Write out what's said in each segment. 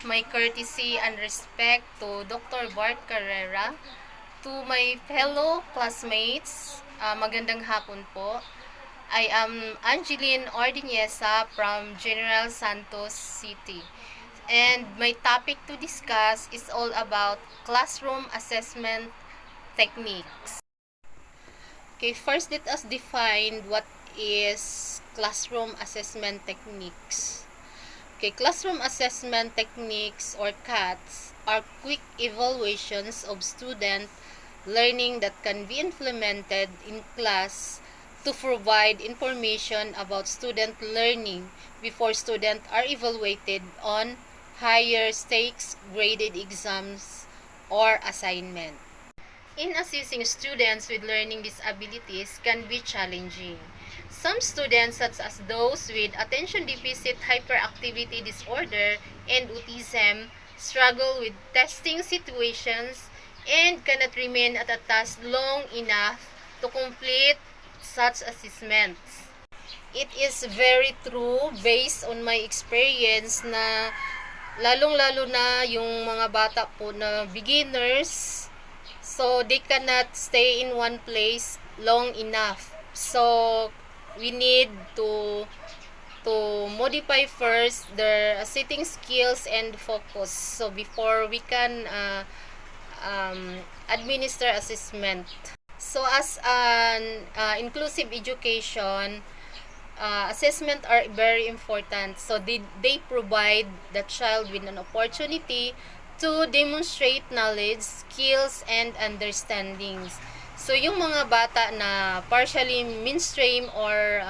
my courtesy and respect to Dr. Bart Carrera, to my fellow classmates, magandang hapon po. I am Angeline Ordiniesa from General Santos City. And my topic to discuss is all about classroom assessment techniques. Okay, first let us define what is classroom assessment techniques. Okay, classroom assessment techniques or CATs are quick evaluations of student learning that can be implemented in class to provide information about student learning before students are evaluated on higher stakes graded exams or assignment. In assisting students with learning disabilities can be challenging. Some students, such as those with attention deficit hyperactivity disorder and autism, struggle with testing situations and cannot remain at a task long enough to complete such assessments. It is very true based on my experience na lalong-lalo na yung mga bata po na beginners, so they cannot stay in one place long enough. So we need to modify first their sitting skills and focus, so before we can administer assessment. So as an inclusive education, assessment are very important. So they provide the child with an opportunity to demonstrate knowledge, skills, and understandings. So yung mga bata na partially mainstream or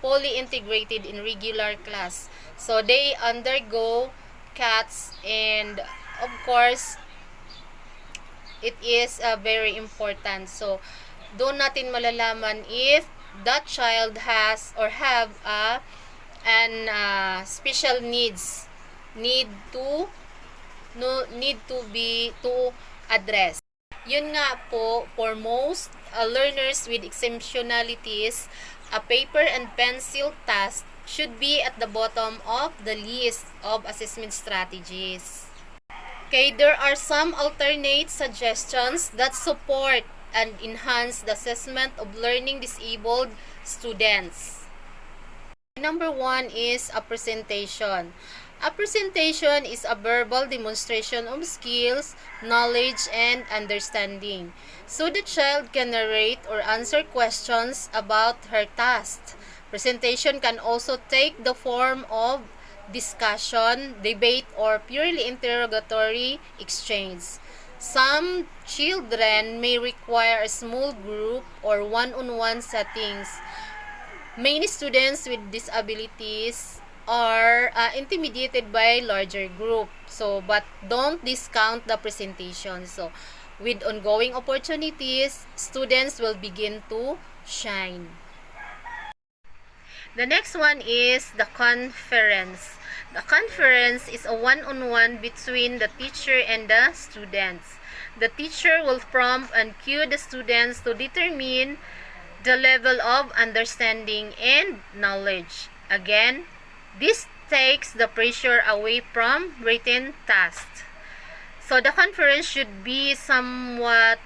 fully integrated in regular class, so they undergo CATs, and of course it is very important. So doon natin malalaman if that child has or have an special needs need to address. Yun nga po, for most learners with exceptionalities, a paper and pencil task should be at the bottom of the list of assessment strategies. Okay, there are some alternate suggestions that support and enhance the assessment of learning disabled students. Number 1 is a presentation. A presentation is a verbal demonstration of skills, knowledge, and understanding. So the child can narrate or answer questions about her task. Presentation can also take the form of discussion, debate, or purely interrogatory exchange. Some children may require a small group or one-on-one settings. Many students with disabilities are intimidated by larger group. So, but don't discount the presentation. So, with ongoing opportunities, students will begin to shine. The next one is the conference. The conference is a one-on-one between the teacher and the students. The teacher will prompt and cue the students to determine the level of understanding and knowledge. Again, this takes the pressure away from written tasks. So the conference should be somewhat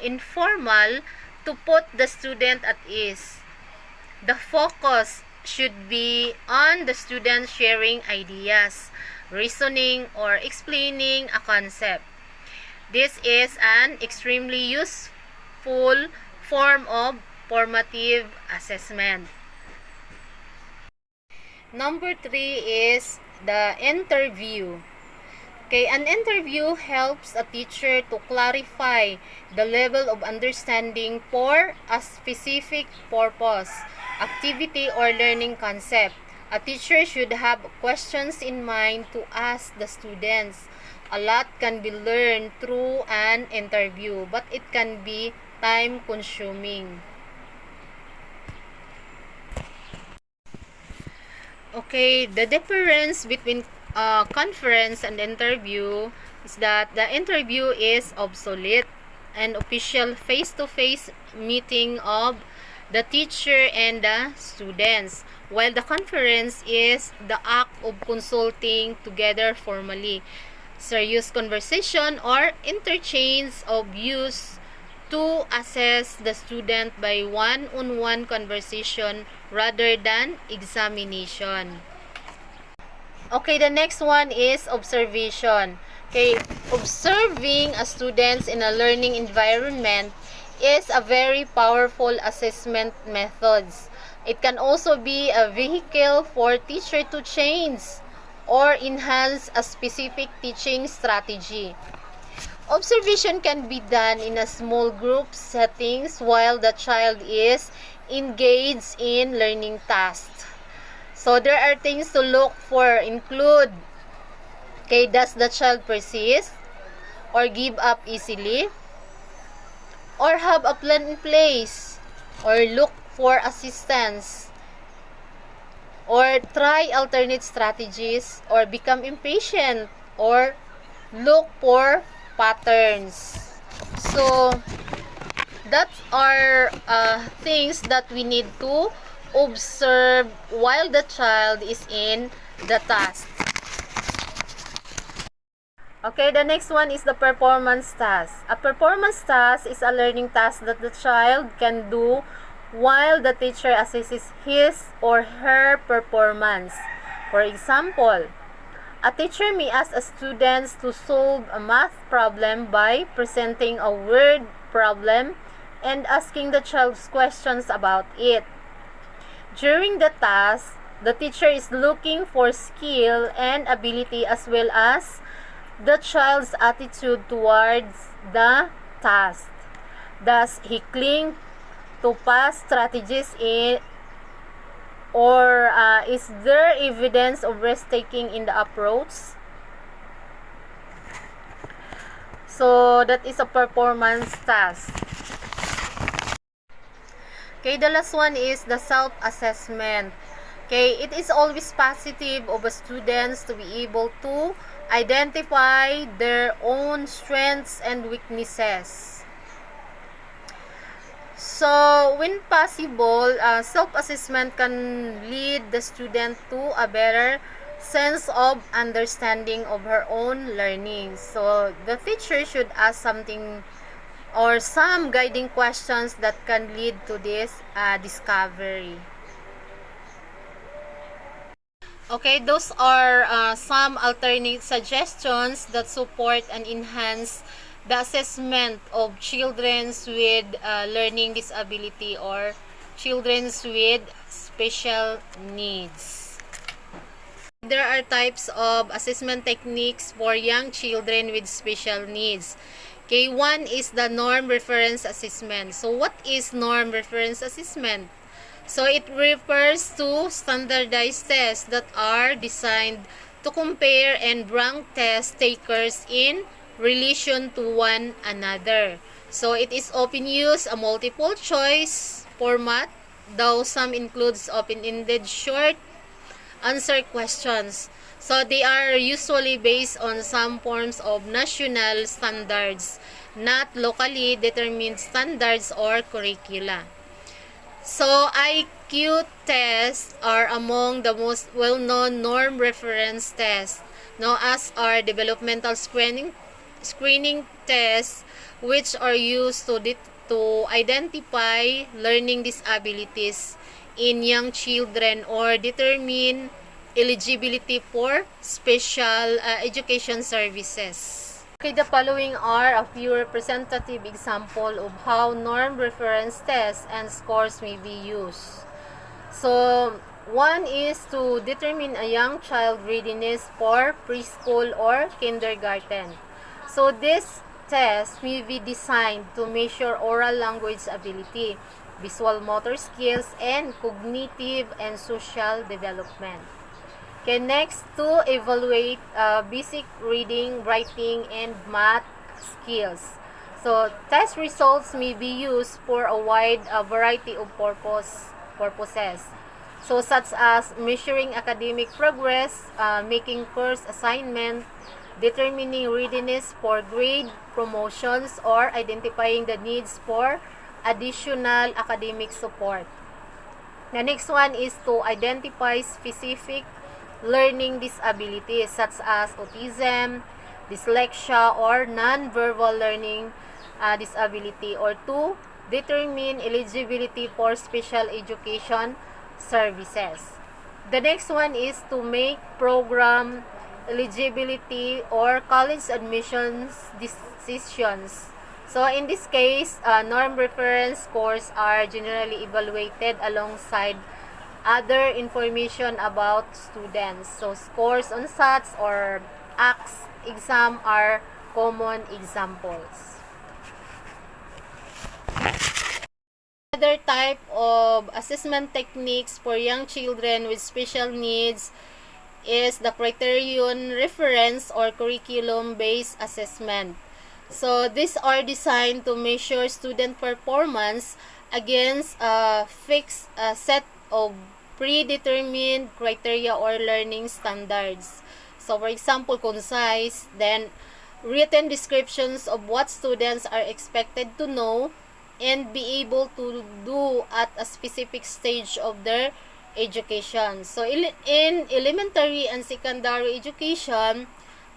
informal to put the student at ease. The focus should be on the student sharing ideas, reasoning, or explaining a concept. This is an extremely useful form of formative assessment. Number 3 is the interview. Okay, an interview helps a teacher to clarify the level of understanding for a specific purpose, activity, or learning concept. A teacher should have questions in mind to ask the students. A lot can be learned through an interview, but it can be time-consuming. Okay, the difference between conference and interview is that the interview is obsolete. An official face-to-face meeting of the teacher and the students, while the conference is the act of consulting together formally, serious conversation or interchange of views to assess the student by one-on-one conversation rather than examination. Okay, the next one is observation. Okay, observing a student in a learning environment is a very powerful assessment methods. It can also be a vehicle for teacher to change or enhance a specific teaching strategy. Observation can be done in a small group settings while the child is engaged in learning tasks. So there are things to look for include, okay, does the child persist or give up easily, or have a plan in place, or look for assistance, or try alternate strategies, or become impatient, or look for patterns. So that are things that we need to observe while the child is in the task. Okay, the next one is the performance task. A performance task is a learning task that the child can do while the teacher assesses his or her performance. For example, a teacher may ask a student to solve a math problem by presenting a word problem and asking the child questions about it. During the task, the teacher is looking for skill and ability as well as the child's attitude towards the task. Does he cling to past strategies or is there evidence of risk-taking in the approach? So that is a performance task. Okay, the last one is the self-assessment. Okay, it is always positive of a students to be able to identify their own strengths and weaknesses. So, when possible, self-assessment can lead the student to a better sense of understanding of her own learning. So, the teacher should ask something or some guiding questions that can lead to this discovery. Okay, those are some alternate suggestions that support and enhance the assessment of children with learning disability or children with special needs. There are types of assessment techniques for young children with special needs. Okay, one is the norm reference assessment. So what is norm reference assessment? So it refers to standardized tests that are designed to compare and rank test takers in relation to one another. So it is often used a multiple choice format, though some includes open-ended short answer questions. So they are usually based on some forms of national standards, not locally determined standards or curricula. So IQ tests are among the most well-known norm reference tests, known as are developmental screening tests, which are used to identify learning disabilities in young children or determine eligibility for special education services. Okay, the following are a few representative examples of how norm reference tests and scores may be used. So, one is to determine a young child readiness for preschool or kindergarten. So, this test may be designed to measure oral language ability, visual motor skills, and cognitive and social development. Okay, next, to evaluate basic reading, writing, and math skills. So, test results may be used for a wide variety of purposes. So, such as measuring academic progress, making course assignment, determining readiness for grade promotions, or identifying the needs for additional academic support. The next one is to identify specific learning disabilities such as autism, dyslexia, or non-verbal learning disability, or to determine eligibility for special education services. The next one is to make program eligibility or college admissions decisions. So in this case, norm reference scores are generally evaluated alongside other information about students. So scores on SATs or ACTS exam are common examples. Another type of assessment techniques for young children with special needs is the criterion reference or curriculum-based assessment. So these are designed to measure student performance against a fixed set of predetermined criteria or learning standards. So for example, concise, then written descriptions of what students are expected to know and be able to do at a specific stage of their education. So in elementary and secondary education,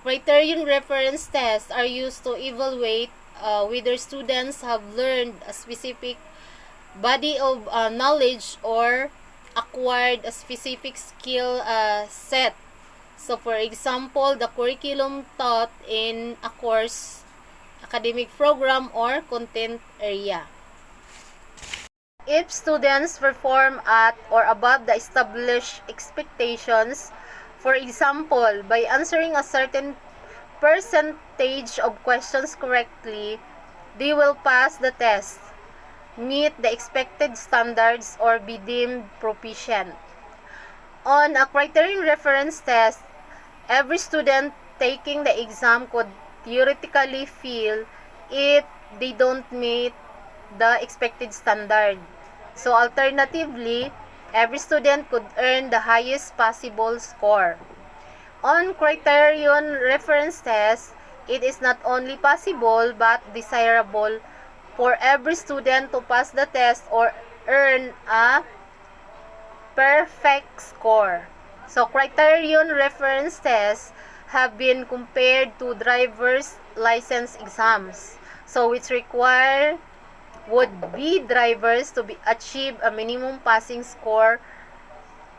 criterion reference tests are used to evaluate whether students have learned a specific body of knowledge or acquired a specific skill set. So for example, the curriculum taught in a course, academic program, or content area. If students perform at or above the established expectations, for example, by answering a certain percentage of questions correctly, they will pass the test, meet the expected standards, or be deemed proficient. On a criterion reference test, every student taking the exam could theoretically fail if they don't meet the expected standard. So alternatively, every student could earn the highest possible score. On criterion reference test, it is not only possible but desirable for every student to pass the test or earn a perfect score. So criterion reference tests have been compared to driver's license exams, so which require would be drivers to achieve a minimum passing score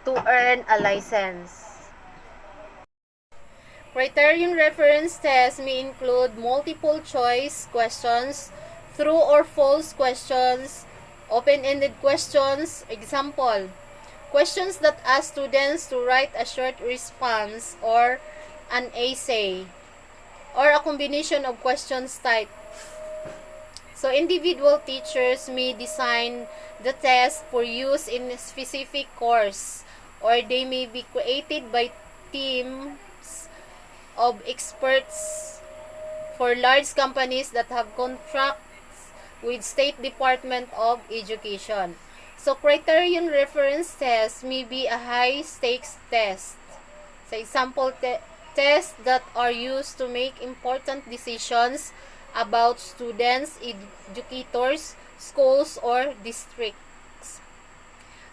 to earn a license. Criterion reference tests may include multiple choice questions, true or false questions, open-ended questions. Example, questions that ask students to write a short response or an essay, or a combination of questions type. So individual teachers may design the test for use in a specific course, or they may be created by teams of experts for large companies that have contracts with State Department of Education. So criterion reference test may be a high-stakes test. So example, tests that are used to make important decisions about students, educators, schools, or districts.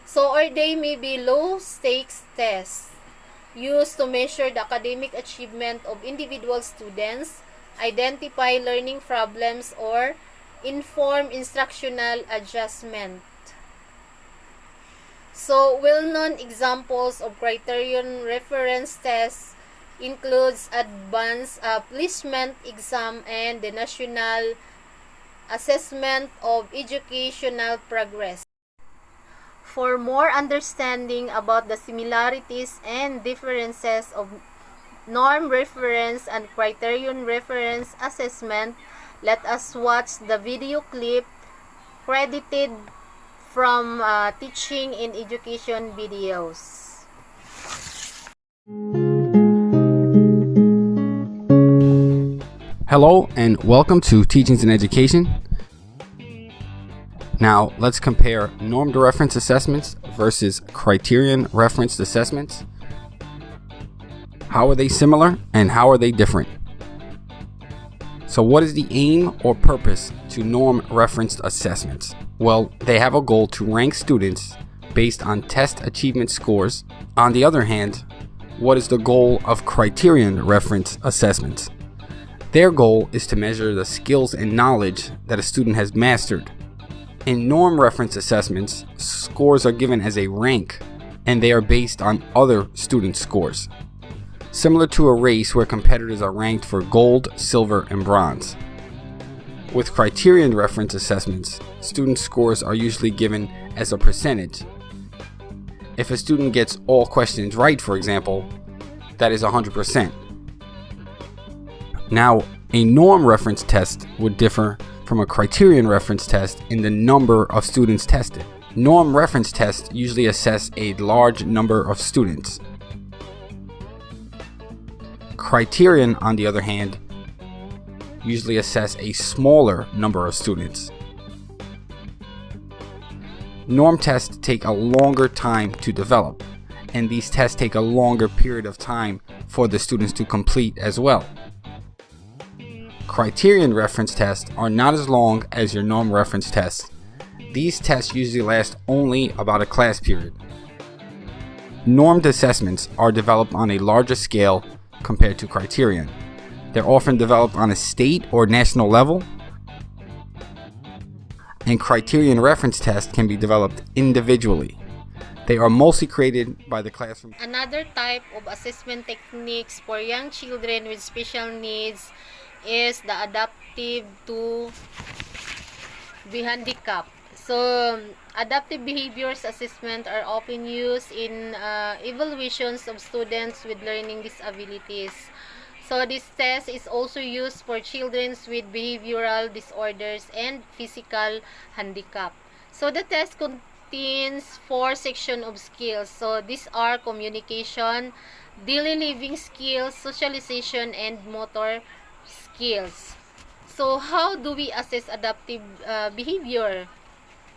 So, or they may be low-stakes tests used to measure the academic achievement of individual students, identify learning problems, or inform instructional adjustment. So, well-known examples of criterion reference tests includes Advanced Placement Exam and the National Assessment of Educational Progress. For more understanding about the similarities and differences of norm reference and criterion reference assessment, let us watch the video clip credited from Teaching in Education videos. Hello and welcome to Teachings in Education. Now let's compare normed reference assessments versus criterion referenced assessments. How are they similar and how are they different? So what is the aim or purpose to norm referenced assessments? Well, they have a goal to rank students based on test achievement scores. On the other hand, what is the goal of criterion reference assessments? Their goal is to measure the skills and knowledge that a student has mastered. In norm reference assessments, scores are given as a rank, and they are based on other student scores, similar to a race where competitors are ranked for gold, silver, and bronze. With criterion reference assessments, student scores are usually given as a percentage. If a student gets all questions right, for example, that is 100%. Now, a norm reference test would differ from a criterion reference test in the number of students tested. Norm reference tests usually assess a large number of students. Criterion, on the other hand, usually assess a smaller number of students. Norm tests take a longer time to develop, and these tests take a longer period of time for the students to complete as well. Criterion reference tests are not as long as your norm reference tests. These tests usually last only about a class period. Normed assessments are developed on a larger scale compared to criterion. They're often developed on a state or national level, and criterion reference tests can be developed individually. They are mostly created by the classroom. Another type of assessment techniques for young children with special needs is the adaptive to be handicapped. So, adaptive behaviors assessment are often used in evaluations of students with learning disabilities. So, this test is also used for children with behavioral disorders and physical handicap. So, the test contains 4 sections of skills. So, these are communication, daily living skills, socialization, and motor skills. So, how do we assess adaptive behavior?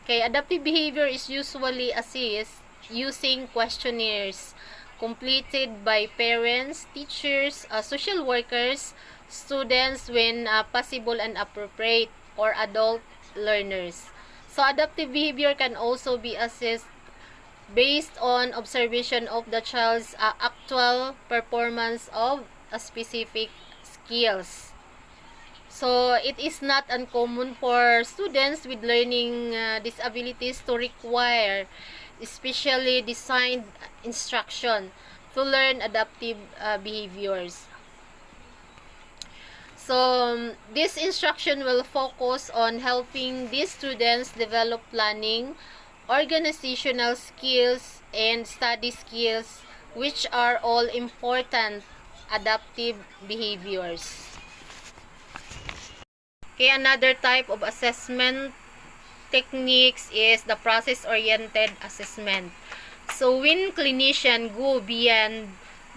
Okay, adaptive behavior is usually assessed using questionnaires completed by parents, teachers, social workers, students when possible and appropriate, or adult learners. So, adaptive behavior can also be assessed based on observation of the child's actual performance of a specific skills. So, it is not uncommon for students with learning disabilities to require especially designed instruction to learn adaptive behaviors. So, this instruction will focus on helping these students develop planning, organizational skills, and study skills, which are all important adaptive behaviors. Okay, another type of assessment techniques is the process-oriented assessment. So, when clinicians go beyond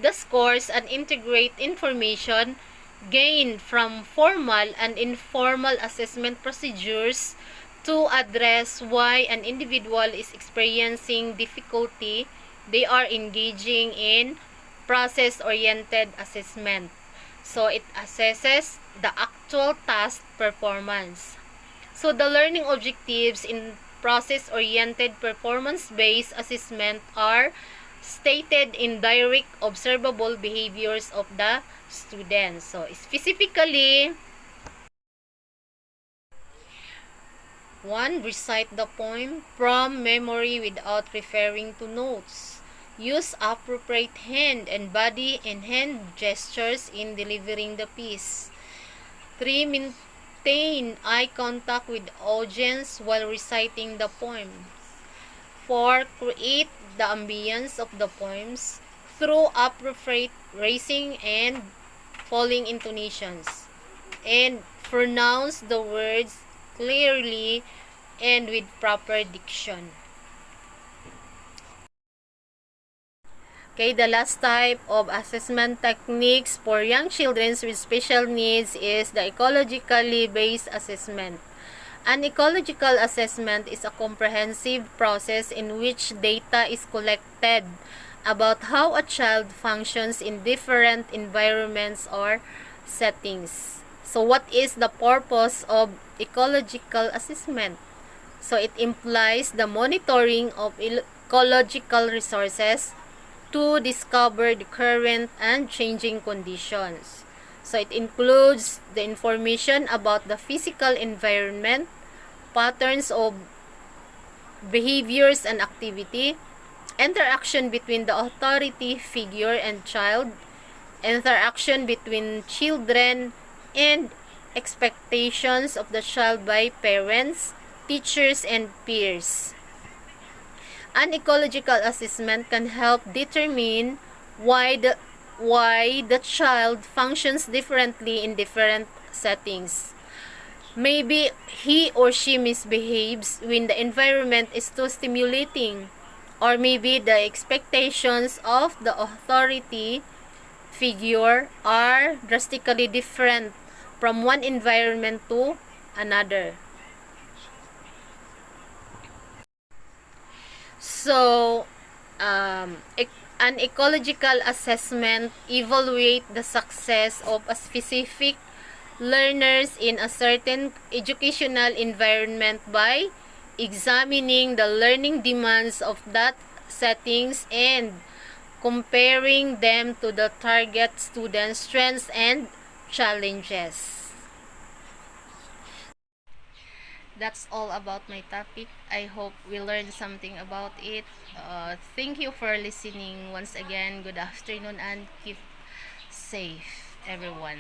the scores and integrate information gained from formal and informal assessment procedures to address why an individual is experiencing difficulty, they are engaging in process-oriented assessment. So, it assesses the actual task performance. So, the learning objectives in process-oriented performance-based assessment are stated in direct observable behaviors of the students. So, specifically, 1. Recite the poem from memory without referring to notes. Use appropriate hand and body and hand gestures in delivering the piece. 3. Maintain eye contact with audience while reciting the poem. 4. Create the ambience of the poems through appropriate raising and falling intonations. And pronounce the words clearly and with proper diction. Okay, the last type of assessment techniques for young children with special needs is the ecologically based assessment. An ecological assessment is a comprehensive process in which data is collected about how a child functions in different environments or settings. So what is the purpose of ecological assessment? So it implies the monitoring of ecological resources to discover the current and changing conditions. So it includes the information about the physical environment, patterns of behaviors and activity, interaction between the authority figure and child, interaction between children, and expectations of the child by parents, teachers, and peers. An ecological assessment can help determine why the child functions differently in different settings. Maybe he or she misbehaves when the environment is too stimulating, or maybe the expectations of the authority figure are drastically different from one environment to another. So, an ecological assessment evaluate the success of a specific learners in a certain educational environment by examining the learning demands of that settings and comparing them to the target students' strengths and challenges. That's all about my topic. I hope we learned something about it. Thank you for listening once again. Good afternoon and keep safe, everyone.